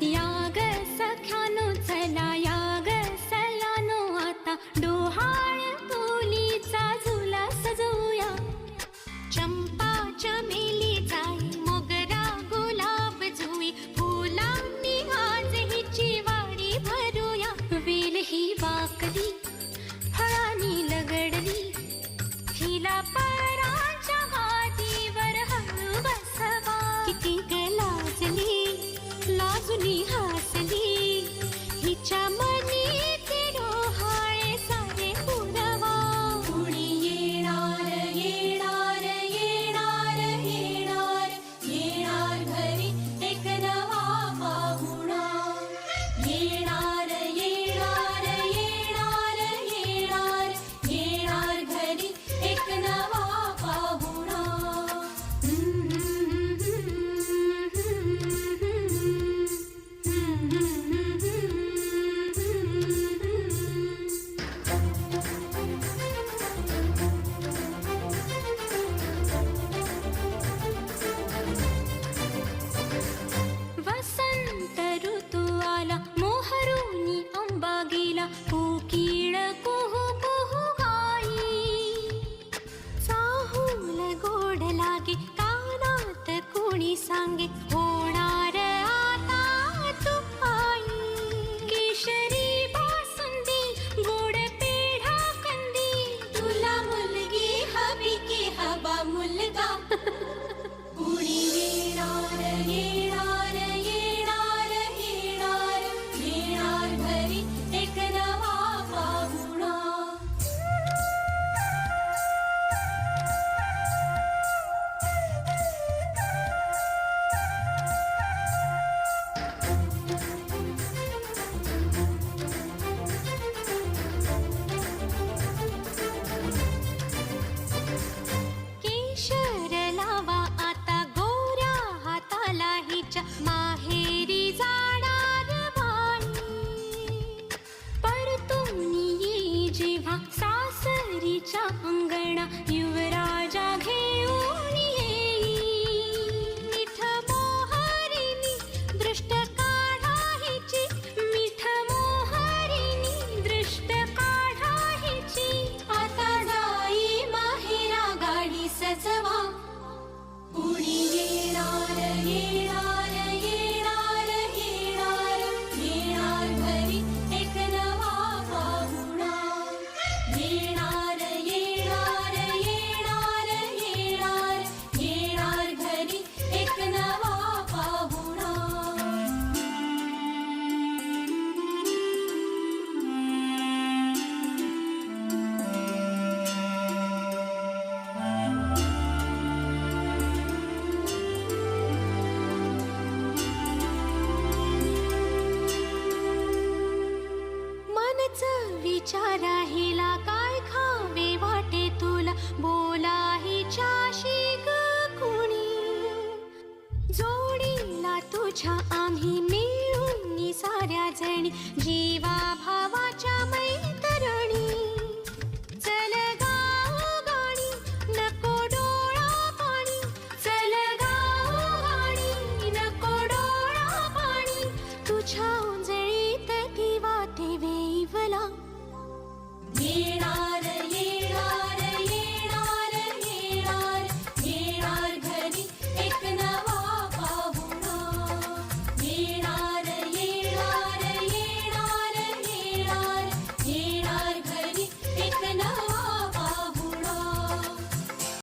याग सख्यानो चला याग सयानो आता डोहाळ तुलीचा झुला सजवूया. चंपा चमेली जाई मोगरा गुलाब जुई फुलांनी आज हिची वाडी भरूया. वेल ही वाकली फळांनी लगडली हिला पराच्या गादीवर हळू बसवा. किती लाजली लाजुनी हसली हिच्या मनी ते डोहाळे सारे पुरवा. कुणी येणार येणार येणार येणार येणार घरी एक नवा पाहुणा. येणार येणार येणार येणार येणार घरी एक नवा पाहुणा. वसंत ऋतू आला मोहरुनी आंबा गेला कोकिळ कुहू कुहू गाई. चाहूल गोड लागे कानात कोणी सांगे होणार आता तू आई. केशरी बासुंदी गोड पेढा कंदी तुला मुलगी हवी की हवा मुलगा. कुणी येणार येणार येणार येणार येणार घरी एक नवा पाहुणा. केशर लावा आता गोऱ्या हाताला हिच्या माहेरी जाणार बाई. परतून येई जेव्हा सासरीच्या अंगणा युवराजा घेऊन येई. मिठ मोहरिनी दृष्ट काढा हिची मिठ मोहरिनी दृष्ट काढा हिची. आता जाई माहेरा गाडी सजवा. कुणी येणार येणार येणार येणार येणार घरी एक नवा पाहुणा. येणार येणार येणार येणार येणार घरी एक नवा पाहुणा. मनच विचारा हिला काय खावे वाटे तुला बोला हिच्याशी ग कुणी. जोडीला तुझ्या आम्ही मिळून साऱ्या जणी जीवा भावाच्या